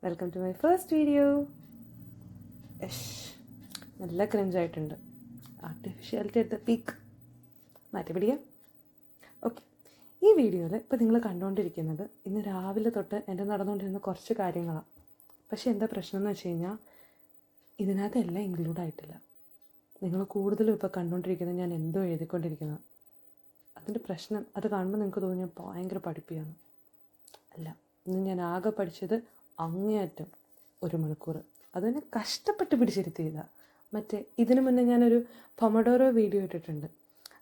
Welcome to my first video. നല്ല ക്രിഞ്ചായിട്ടുണ്ട്. Artificiality എടുത്ത പീക്ക് മാറ്റി പിടിക്കാം. ഓക്കെ, ഈ വീഡിയോയിൽ ഇപ്പോൾ നിങ്ങൾ കണ്ടുകൊണ്ടിരിക്കുന്നത് ഇന്ന് രാവിലെ തൊട്ട് എൻ്റെ നടന്നുകൊണ്ടിരുന്ന കുറച്ച് കാര്യങ്ങളാണ്. പക്ഷേ എന്താ പ്രശ്നം എന്ന് വെച്ച് കഴിഞ്ഞാൽ ഇതിനകത്ത് എല്ലാം ഇൻക്ലൂഡ് ആയിട്ടില്ല. നിങ്ങൾ കൂടുതലും ഇപ്പോൾ കണ്ടുകൊണ്ടിരിക്കുന്നത് ഞാൻ എന്തോ എഴുതിക്കൊണ്ടിരിക്കുന്നത്. അതിൻ്റെ പ്രശ്നം അത് കാണുമ്പോൾ നിങ്ങൾക്ക് തോന്നി ഞാൻ ഭയങ്കര പഠിപ്പിയാണ്. അല്ല, ഇന്ന് ഞാൻ ആകെ പഠിച്ചത് അങ്ങേയറ്റം 1 മണിക്കൂർ. അതിനെ കഷ്ടപ്പെട്ട് പിടിച്ചിരുത്തിയതാണ്. മറ്റേ ഇതിനു മുന്നേ ഞാനൊരു പൊമഡോറോ വീഡിയോ ഇട്ടിട്ടുണ്ട്.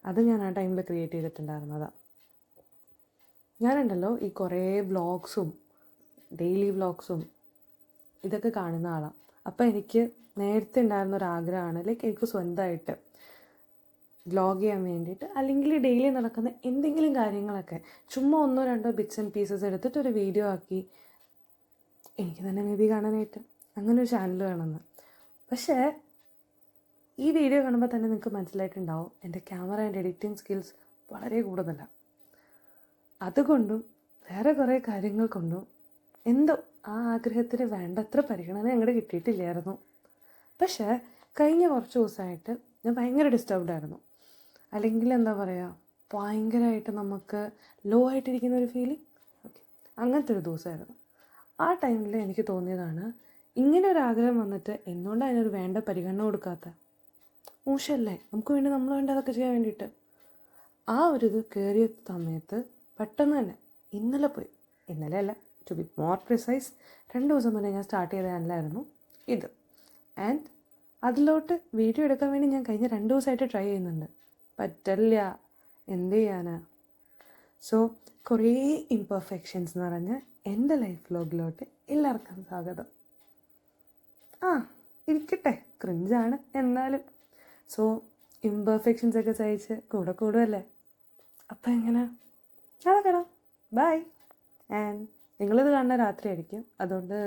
അത് ഞാൻ ആ ടൈമിൽ ക്രിയേറ്റ് ചെയ്തിട്ടുണ്ടായിരുന്നതാണ്. ഞാനുണ്ടല്ലോ ഈ കുറേ വ്ളോഗ്സും ഡെയിലി വ്ളോഗ്സും ഇതൊക്കെ കാണുന്ന ആളാണ്. അപ്പോൾ എനിക്ക് നേരത്തെ ഉണ്ടായിരുന്നൊരാഗ്രഹമാണ്, എനിക്ക് സ്വന്തമായിട്ട് വ്ളോഗ് ചെയ്യാൻ വേണ്ടിയിട്ട്, അല്ലെങ്കിൽ ഡെയിലി നടക്കുന്ന എന്തെങ്കിലും കാര്യങ്ങളൊക്കെ ചുമ്മാ 1-2 ബിറ്റ്സ് ആൻഡ് പീസസ് എടുത്തിട്ട് ഒരു വീഡിയോ ആക്കി എനിക്ക് തന്നെ മേ ബി കാണാനായിട്ട് അങ്ങനെ ഒരു ചാനൽ വേണമെന്ന്. പക്ഷേ ഈ വീഡിയോ കാണുമ്പോൾ തന്നെ നിങ്ങൾക്ക് മനസ്സിലായിട്ടുണ്ടാവും എൻ്റെ ക്യാമറ ആൻഡ് എഡിറ്റിംഗ് സ്കിൽസ് വളരെ കൂടുതലാണ്. അതുകൊണ്ടും വേറെ കുറേ കാര്യങ്ങൾ കൊണ്ടും എന്തോ ആ ആഗ്രഹത്തിന് വേണ്ടത്ര പരിഗണന അങ്ങോട്ട് കിട്ടിയിട്ടില്ലായിരുന്നു. പക്ഷേ കഴിഞ്ഞ കുറച്ച് ദിവസമായിട്ട് ഞാൻ ഭയങ്കര ഡിസ്റ്റർബ്ഡായിരുന്നു. അല്ലെങ്കിൽ എന്താ പറയുക, ഭയങ്കരമായിട്ട് നമുക്ക് ലോ ആയിട്ടിരിക്കുന്ന ഒരു ഫീലിംഗ്. ഓക്കെ, അങ്ങനത്തെ ഒരു ദിവസമായിരുന്നു. ആ ടൈമിൽ എനിക്ക് തോന്നിയതാണ്, ഇങ്ങനെ ഒരു ആഗ്രഹം വന്നിട്ട് എന്തുകൊണ്ട് അതിനൊരു വേണ്ട പരിഗണന കൊടുക്കാത്ത? മോശമല്ലേ? നമുക്ക് വേണ്ടി നമ്മൾ വേണ്ട അതൊക്കെ ചെയ്യാൻ വേണ്ടിയിട്ട്. ആ ഒരു ഇത് കയറിയ സമയത്ത് പെട്ടെന്ന് തന്നെ ഇന്നലെ അല്ല, ടു ബി മോർ പ്രിസൈസ് 2 ദിവസം മുന്നേ ഞാൻ സ്റ്റാർട്ട് ചെയ്ത ചാനലായിരുന്നു ഇത്. ആൻഡ് അതിലോട്ട് വീഡിയോ എടുക്കാൻ വേണ്ടി ഞാൻ കഴിഞ്ഞ 2 ദിവസമായിട്ട് ട്രൈ ചെയ്യുന്നുണ്ട്. പറ്റില്ല, എന്ത് ചെയ്യാനാ? സോ കുറേ ഇംപെർഫെക്ഷൻസ് നിറഞ്ഞ എൻ്റെ ലൈഫ് വ്ലോഗിലോട്ട് എല്ലാവർക്കും സ്വാഗതം. ഇരിക്കട്ടെ, ക്രിഞ്ചാണ് എന്നാലും. സോ ഇംപെർഫെക്ഷൻസ് ഒക്കെ സഹിച്ച് കൂടുമല്ലേ. അപ്പം എങ്ങനെ നടക്കണം. ബൈ. ആൻഡ് നിങ്ങളിത് കാണുന്ന രാത്രിയായിരിക്കും, അതുകൊണ്ട്